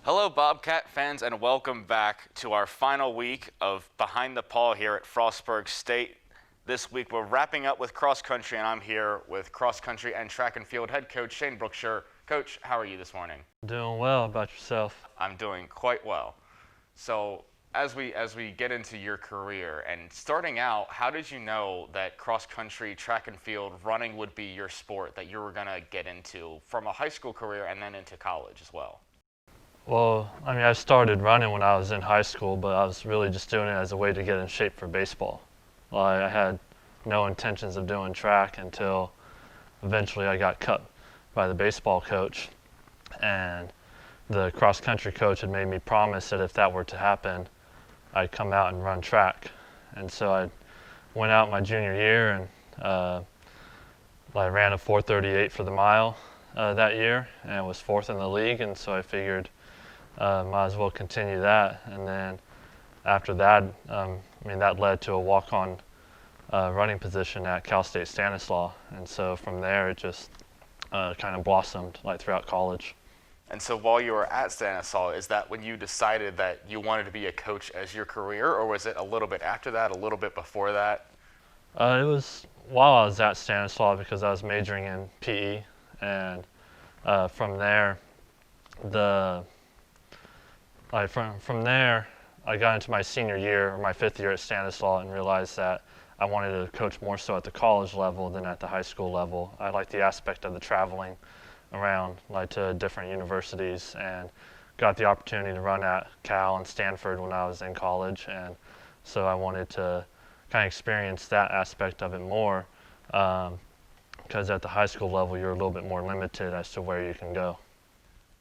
Hello, Bobcat fans, and welcome back to our final week of Behind the Paw here at Frostburg State. This week we're wrapping up with cross country, and I'm here with cross country and track and field head coach Shane Brookshire. Coach, how are you this morning? Doing well. About yourself? I'm doing quite well. So as we get into your career and starting out, how did you know that cross country, track and field, running would be your sport that you were going to get into from a high school career and then into college as well? Well, I started running when I was in high school, but I was really just doing it as a way to get in shape for baseball. I had no intentions of doing track until eventually I got cut by the baseball coach, and the cross country coach had made me promise that if that were to happen, I'd come out and run track. And so I went out my junior year and I ran a 4:38 for the mile that year, and was fourth in the league. And so I figured might as well continue that. And then after that, that led to a walk-on running position at Cal State Stanislaus. And so from there, it just kind of blossomed throughout college. And so while you were at Stanislaus, is that when you decided that you wanted to be a coach as your career, or was it a little bit after that, a little bit before that? It was while I was at Stanislaus because I was majoring in PE, and from there, from there, I got into my senior year or my fifth year at Stanislaus and realized that I wanted to coach more so at the college level than at the high school level. I liked the aspect of the traveling around to different universities, and got the opportunity to run at Cal and Stanford when I was in college, and so I wanted to kind of experience that aspect of it more, because at the high school level you're a little bit more limited as to where you can go.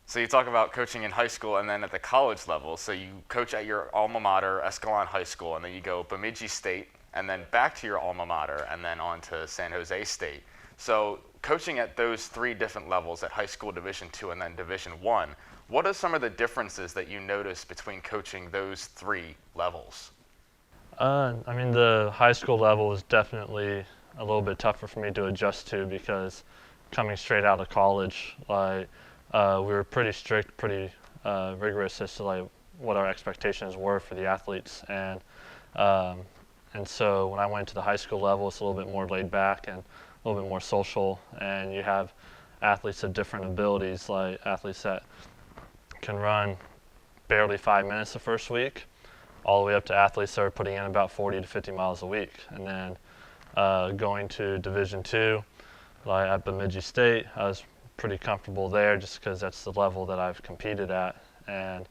So you talk about coaching in high school and then at the college level. So you coach at your alma mater, Escalon High School, and then you go Bemidji State, and then back to your alma mater, and then on to San Jose State. So coaching at those three different levels, at high school, Division II, and then Division I, what are some of the differences that you notice between coaching those three levels? The high school level was definitely a little bit tougher for me to adjust to, because coming straight out of college, we were pretty strict, pretty rigorous as to what our expectations were for the athletes, and so when I went to the high school level, it's a little bit more laid back and a little bit more social, and you have athletes of different abilities, like athletes that can run barely 5 minutes the first week, all the way up to athletes that are putting in about 40 to 50 miles a week. And then going to Division II, at Bemidji State, I was pretty comfortable there just because that's the level that I've competed at. And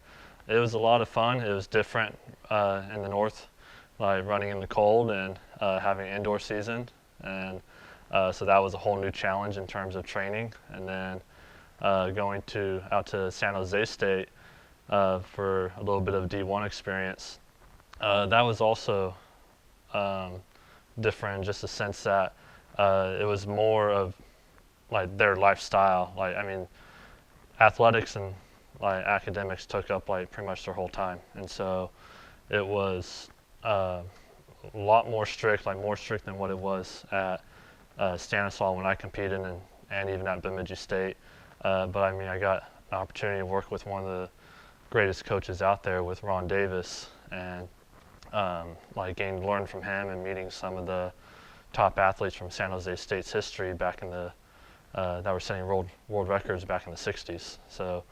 it was a lot of fun. It was different in the north, running in the cold and having an indoor season. And so that was a whole new challenge in terms of training. And then going out to San Jose State for a little bit of D1 experience. That was also different in just the sense that it was more of their lifestyle. Athletics and academics took up pretty much their whole time, and so it was a lot more strict, more strict than what it was at Stanislaus when I competed, and even at Bemidji State. But I got an opportunity to work with one of the greatest coaches out there, with Ron Davis, and learn from him and meeting some of the top athletes from San Jose State's history back in the that were setting world records back in the 60s. So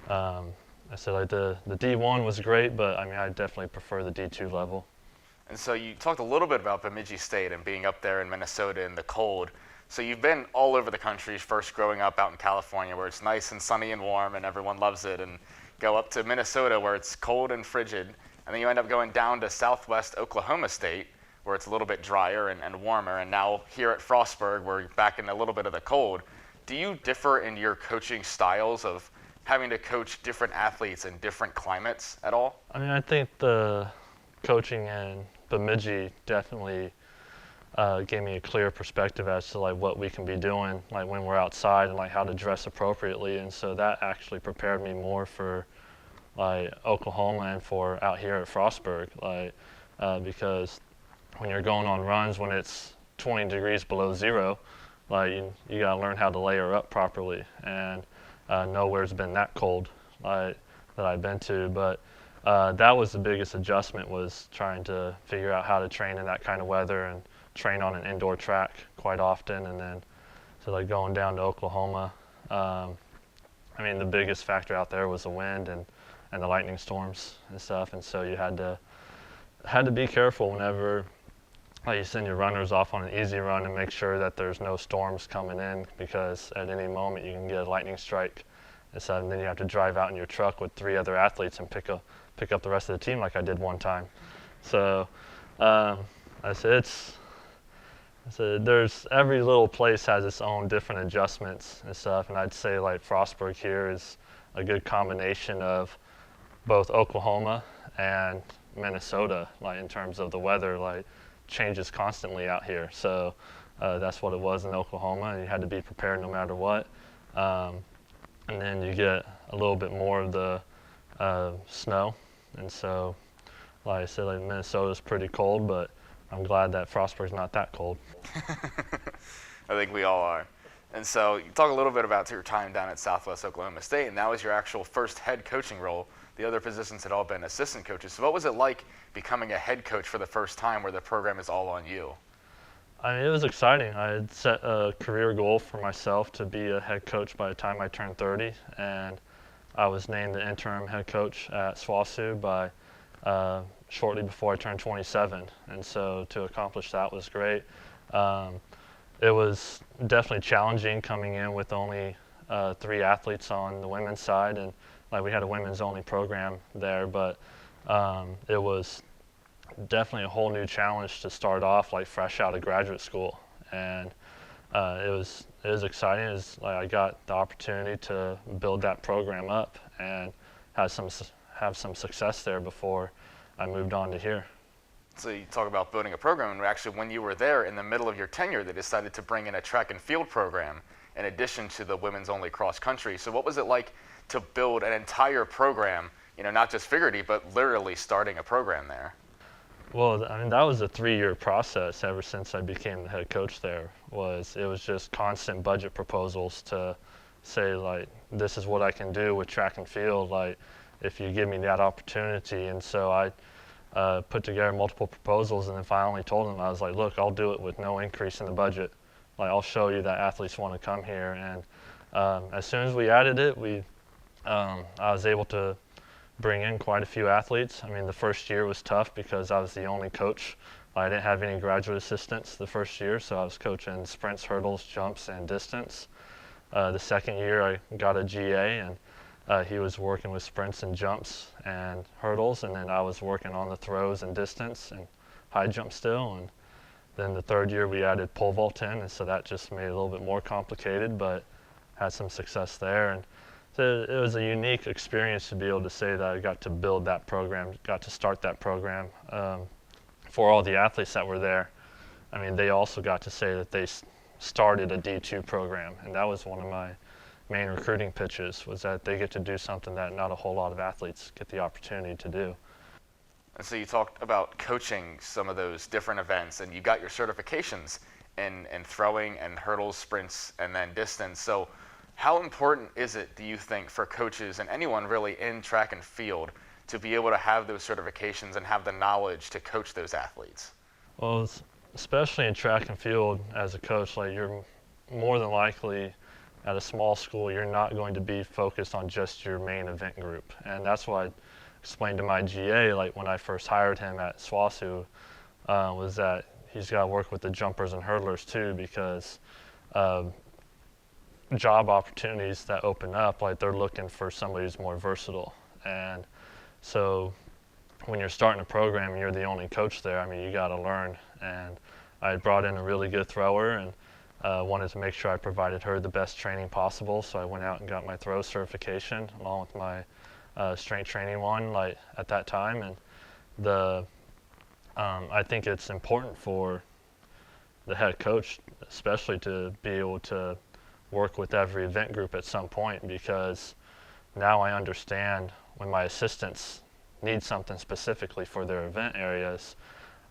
I said the D1 was great, but I definitely prefer the D2 level. And so you talked a little bit about Bemidji State and being up there in Minnesota in the cold. So you've been all over the country, first growing up out in California where it's nice and sunny and warm and everyone loves it, and go up to Minnesota where it's cold and frigid, and then you end up going down to southwest Oklahoma State where it's a little bit drier and warmer, and now here at Frostburg we're back in a little bit of the cold. Do you differ in your coaching styles of having to coach different athletes in different climates at all? I think the coaching in Bemidji definitely gave me a clear perspective as to what we can be doing when we're outside, and how to dress appropriately, and so that actually prepared me more for Oklahoma and for out here at Frostburg, because when you're going on runs when it's 20 degrees below zero, you gotta learn how to layer up properly, and nowhere's been that cold. that I've been to. But that was the biggest adjustment, was trying to figure out how to train in that kind of weather and train on an indoor track quite often. And then so like going down to Oklahoma, I mean, the biggest factor out there was the wind and the lightning storms and stuff. And so you had to be careful whenever you send your runners off on an easy run and make sure that there's no storms coming in, because at any moment you can get a lightning strike. And so then you have to drive out in your truck with 3 other athletes and pick up the rest of the team, like I did one time. So I said there's, every little place has its own different adjustments and stuff, and I'd say like Frostburg here is a good combination of both Oklahoma and Minnesota, like in terms of the weather, like changes constantly out here. So that's what it was in Oklahoma, and you had to be prepared no matter what. And then you get a little bit more of the snow, and so like I said, like Minnesota's pretty cold, but I'm glad that Frostburg's not that cold. I think we all are. And so you talk a little bit about your time down at Southwest Oklahoma State, and that was your actual first head coaching role. The other positions had all been assistant coaches. So what was it like becoming a head coach for the first time, where the program is all on you? I mean, it was exciting. I had set a career goal for myself to be a head coach by the time I turned 30, and I was named the interim head coach at SWOSU by shortly before I turned 27, and so to accomplish that was great. It was definitely challenging coming in with only 3 athletes on the women's side, and like we had a women's only program there, but it was definitely a whole new challenge to start off like fresh out of graduate school, and it was exciting. It was like I got the opportunity to build that program up and have some success there before I moved on to here. So you talk about building a program, and actually when you were there in the middle of your tenure, they decided to bring in a track and field program in addition to the women's only cross country. So what was it like to build an entire program, not just figuratively, but literally starting a program there? Well, I mean, that was a 3-year process ever since I became the head coach there. It was just constant budget proposals to say, like, this is what I can do with track and field, like, if you give me that opportunity. And so I put together multiple proposals, and then finally told them, I was like, look, I'll do it with no increase in the budget. Like, I'll show you that athletes want to come here. And as soon as we added it, I was able to bring in quite a few athletes. I mean, the first year was tough because I was the only coach. I didn't have any graduate assistants the first year, so I was coaching sprints, hurdles, jumps, and distance. The second year, I got a GA, and he was working with sprints and jumps and hurdles, and then I was working on the throws and distance and high jump still. And then the third year, we added pole vault in, and so that just made it a little bit more complicated, but had some success there. And so it was a unique experience to be able to say that I got to build that program, got to start that program for all the athletes that were there. I mean, they also got to say that they started a D2 program, and that was one of my main recruiting pitches, was that they get to do something that not a whole lot of athletes get the opportunity to do. And so you talked about coaching some of those different events, and you got your certifications in throwing and hurdles, sprints, and then distance. So how important is it, do you think, for coaches and anyone really in track and field to be able to have those certifications and have the knowledge to coach those athletes? Well, especially in track and field, as a coach, like, you're more than likely at a small school, you're not going to be focused on just your main event group. And that's why I explained to my GA, like when I first hired him at SWOSU, was that he's got to work with the jumpers and hurdlers too, because job opportunities that open up, like, they're looking for somebody who's more versatile. And so when you're starting a program and you're the only coach there, I mean, you got to learn. And I brought in a really good thrower, and wanted to make sure I provided her the best training possible. So I went out and got my throw certification along with my strength training one, like, at that time. And I think it's important for the head coach, especially, to be able to work with every event group at some point, because now I understand when my assistants need something specifically for their event areas,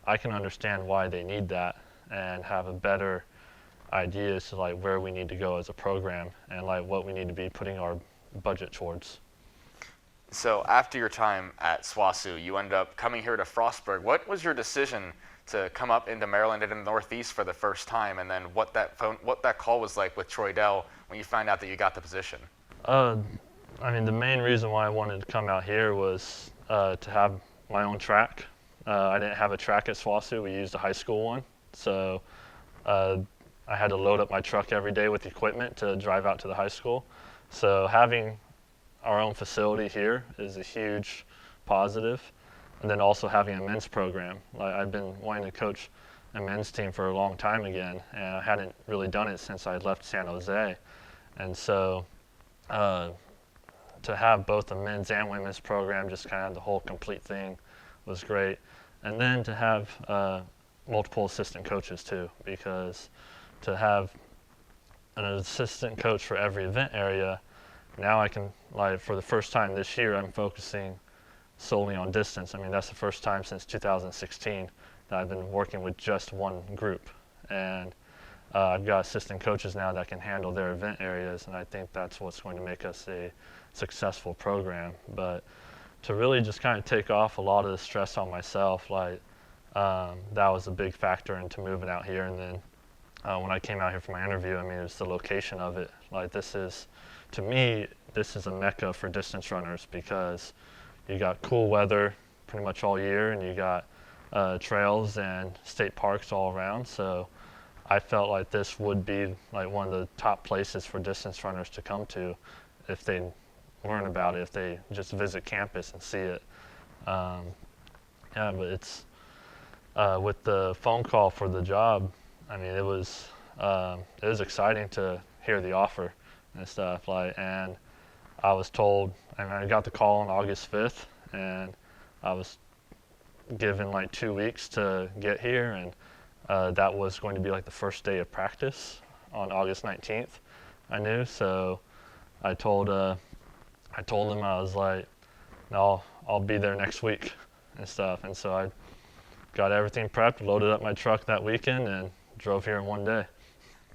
I can understand why they need that and have a better idea as to, like, where we need to go as a program and, like, what we need to be putting our budget towards. So after your time at SWOSU, you ended up coming here to Frostburg. What was your decision to come up into Maryland and in the Northeast for the first time, and then what that call was like with Troy Dell when you found out that you got the position? I mean, the main reason why I wanted to come out here was to have my own track. I didn't have a track at SWOSU. We used a high school one. So I had to load up my truck every day with equipment to drive out to the high school. So having our own facility here is a huge positive. And then also having a men's program. Like, I've been wanting to coach a men's team for a long time again, and I hadn't really done it since I left San Jose. And so to have both a men's and women's program, just kind of the whole complete thing, was great. And then to have multiple assistant coaches too, because to have an assistant coach for every event area, now I can, like, for the first time this year, I'm focusing solely on distance. I mean, that's the first time since 2016 that I've been working with just one group. And I've got assistant coaches now that can handle their event areas, and I think that's what's going to make us a successful program. But to really just kind of take off a lot of the stress on myself, like, that was a big factor into moving out here. And then when I came out here for my interview, I mean, it was the location of it. Like, this is, to me, this is a mecca for distance runners, because you got cool weather pretty much all year, and you got trails and state parks all around. So I felt like this would be like one of the top places for distance runners to come to if they learn about it, if they just visit campus and see it. Yeah, but it's with the phone call for the job, I mean, it was exciting to hear the offer and stuff. Like, and I was told, I mean, I got the call on August 5th, and I was given like 2 weeks to get here, and that was going to be like the first day of practice on August 19th. I knew, so I told them, I was like, no, I'll be there next week and stuff. And so I got everything prepped, loaded up my truck that weekend, and drove here in one day.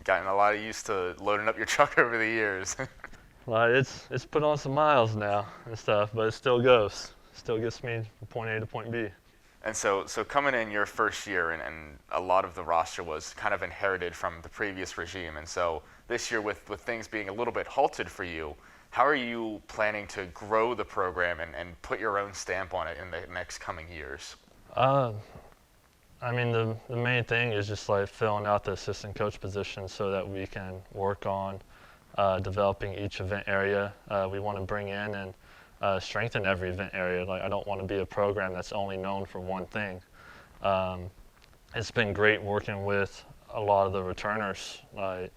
Gotten a lot of used to loading up your truck over the years. Well, it's put on some miles now and stuff, but it still goes. Still gets me from point A to point B. And so coming in your first year, and a lot of the roster was kind of inherited from the previous regime. And so this year, with things being a little bit halted for you, how are you planning to grow the program and put your own stamp on it in the next coming years? I mean, the main thing is just like filling out the assistant coach position so that we can work on developing each event area we want to bring in, and strengthen every event area. Like, I don't want to be a program that's only known for one thing. It's been great working with a lot of the returners. Like,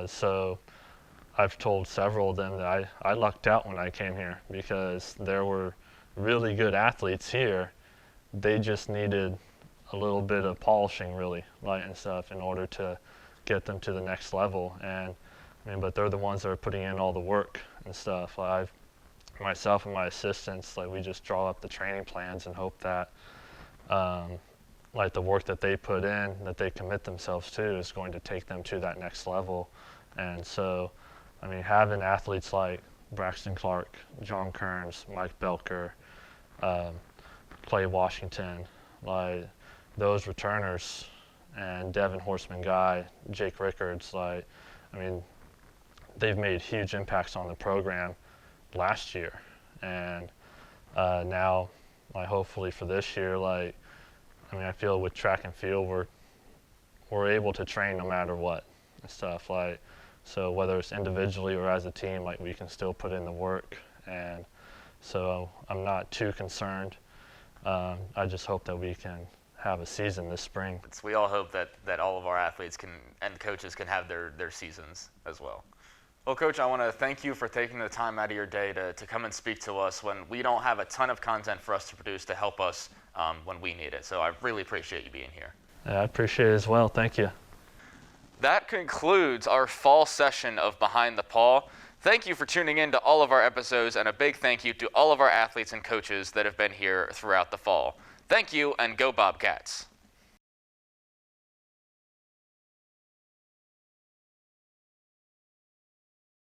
so I've told several of them that I lucked out when I came here, because there were really good athletes here. They just needed a little bit of polishing, really, like, and stuff, in order to get them to the next level. And I mean, but they're the ones that are putting in all the work and stuff. Like, myself and my assistants, like, we just draw up the training plans and hope that like the work that they put in, that they commit themselves to, is going to take them to that next level. And so, I mean, having athletes like Braxton Clark, John Kearns, Mike Belker, Clay Washington, like those returners, and Devin Horseman Guy, Jake Rickards, like, I mean, they've made huge impacts on the program last year. And now, like, hopefully for this year, like, I mean, I feel with track and field, we're able to train no matter what and stuff. Like, so whether it's individually or as a team, like, we can still put in the work. And so I'm not too concerned. I just hope that we can have a season this spring. We all hope that all of our athletes can, and coaches can have their seasons as well. Well, Coach, I want to thank you for taking the time out of your day to come and speak to us when we don't have a ton of content for us to produce to help us when we need it. So I really appreciate you being here. Yeah, I appreciate it as well. Thank you. That concludes our fall session of Behind the Paw. Thank you for tuning in to all of our episodes, and a big thank you to all of our athletes and coaches that have been here throughout the fall. Thank you, and go Bobcats.